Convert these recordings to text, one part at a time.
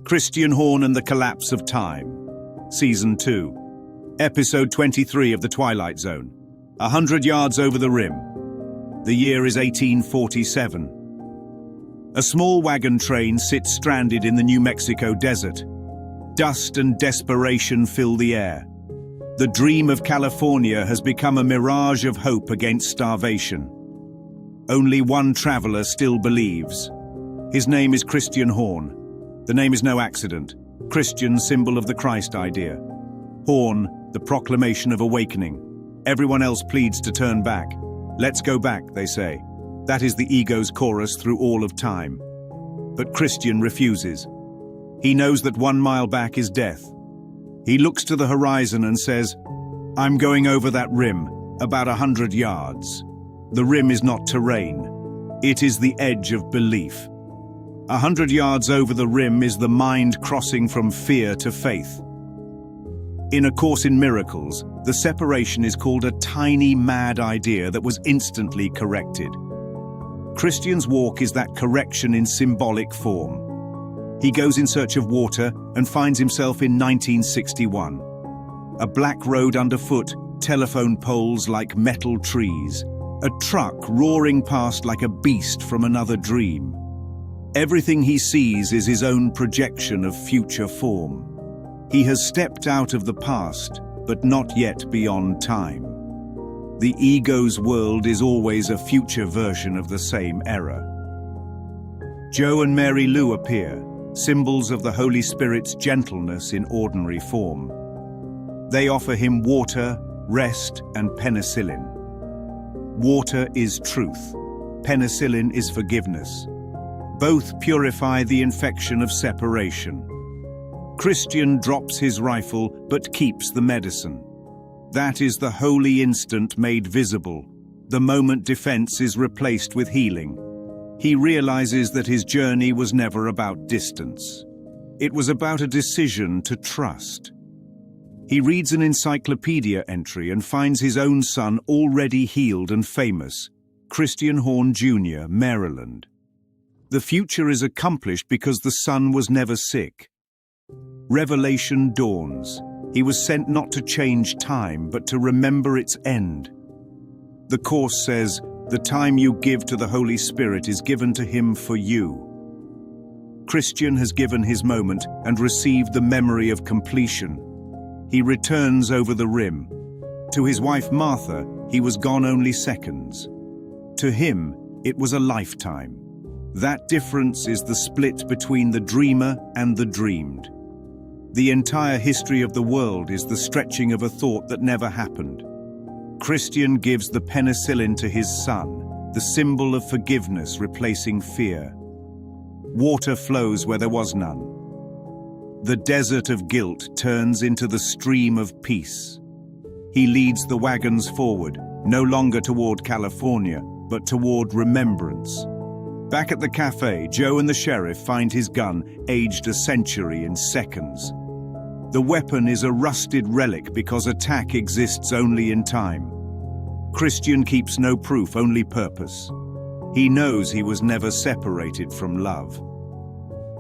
Christian Horn and the Collapse of Time, Season 2, Episode 23 of the Twilight Zone, 100 yards over the rim. The year is 1847. A small wagon train sits stranded in the New Mexico desert. Dust and desperation fill the air. The dream of California has become a mirage of hope against starvation. Only one traveler still believes. His name is Christian Horn. The name is no accident. Christian, symbol of the Christ idea. Horn, the proclamation of awakening. Everyone else pleads to turn back. Let's go back, they say. That is the ego's chorus through all of time. But Christian refuses. He knows that 1 mile back is death. He looks to the horizon and says, "I'm going over that rim, about 100 yards. The rim is not terrain. It is the edge of belief. 100 yards over the rim is the mind crossing from fear to faith." In A Course in Miracles, the separation is called a tiny mad idea that was instantly corrected. Christian's walk is that correction in symbolic form. He goes in search of water and finds himself in 1961. A black road underfoot, telephone poles like metal trees, a truck roaring past like a beast from another dream. Everything he sees is his own projection of future form. He has stepped out of the past, but not yet beyond time. The ego's world is always a future version of the same era. Joe and Mary Lou appear, symbols of the Holy Spirit's gentleness in ordinary form. They offer him water, rest, and penicillin. Water is truth. Penicillin is forgiveness. Both purify the infection of separation. Christian drops his rifle but keeps the medicine. That is the holy instant made visible. The moment defense is replaced with healing. He realizes that his journey was never about distance. It was about a decision to trust. He reads an encyclopedia entry and finds his own son already healed and famous, Christian Horn Jr., Maryland. The future is accomplished because the son was never sick. Revelation dawns. He was sent not to change time, but to remember its end. The Course says, "The time you give to the Holy Spirit is given to him for you." Christian has given his moment and received the memory of completion. He returns over the rim. To his wife Martha, he was gone only seconds. To him, it was a lifetime. That difference is the split between the dreamer and the dreamed. The entire history of the world is the stretching of a thought that never happened. Christian gives the penicillin to his son, the symbol of forgiveness replacing fear. Water flows where there was none. The desert of guilt turns into the stream of peace. He leads the wagons forward, no longer toward California, but toward remembrance. Back at the café, Joe and the sheriff find his gun, aged a century in seconds. The weapon is a rusted relic because attack exists only in time. Christian keeps no proof, only purpose. He knows he was never separated from love.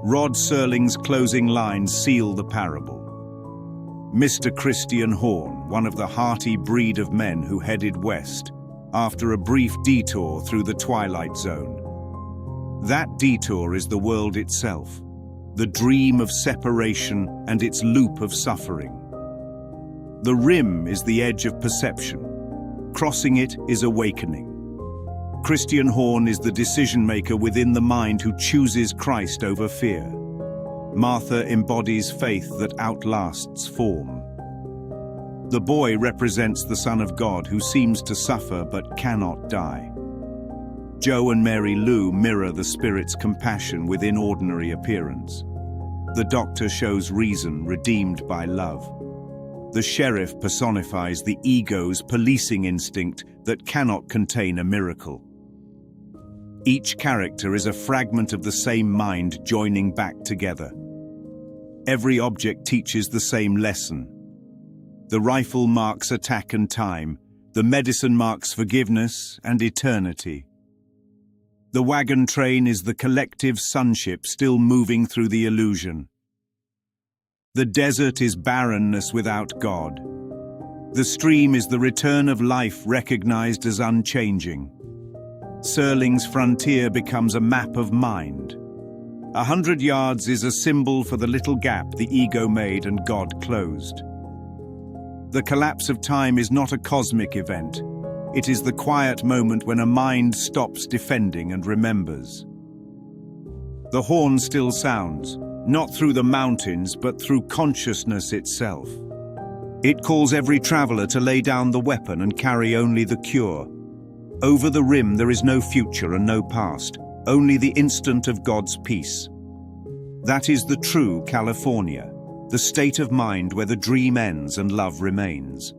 Rod Serling's closing lines seal the parable. Mr. Christian Horn, one of the hearty breed of men who headed west, after a brief detour through the Twilight Zone. That detour is the world itself, the dream of separation and its loop of suffering. The rim is the edge of perception. Crossing it is awakening. Christian Horn is the decision-maker within the mind who chooses Christ over fear. Martha embodies faith that outlasts form. The boy represents the Son of God who seems to suffer but cannot die. Joe and Mary Lou mirror the Spirit's compassion within ordinary appearance. The doctor shows reason redeemed by love. The sheriff personifies the ego's policing instinct that cannot contain a miracle. Each character is a fragment of the same mind joining back together. Every object teaches the same lesson. The rifle marks attack and time. The medicine marks forgiveness and eternity. The wagon train is the collective sonship still moving through the illusion. The desert is barrenness without God. The stream is the return of life recognized as unchanging. Serling's frontier becomes a map of mind. 100 yards is a symbol for the little gap the ego made and God closed. The collapse of time is not a cosmic event. It is the quiet moment when a mind stops defending and remembers. The horn still sounds, not through the mountains, but through consciousness itself. It calls every traveler to lay down the weapon and carry only the cure. Over the rim there is no future and no past, only the instant of God's peace. That is the true California, the state of mind where the dream ends and love remains.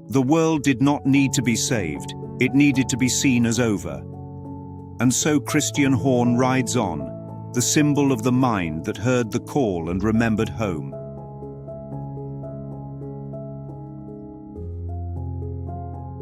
The world did not need to be saved, it needed to be seen as over. And so Christian Horn rides on, the symbol of the mind that heard the call and remembered home.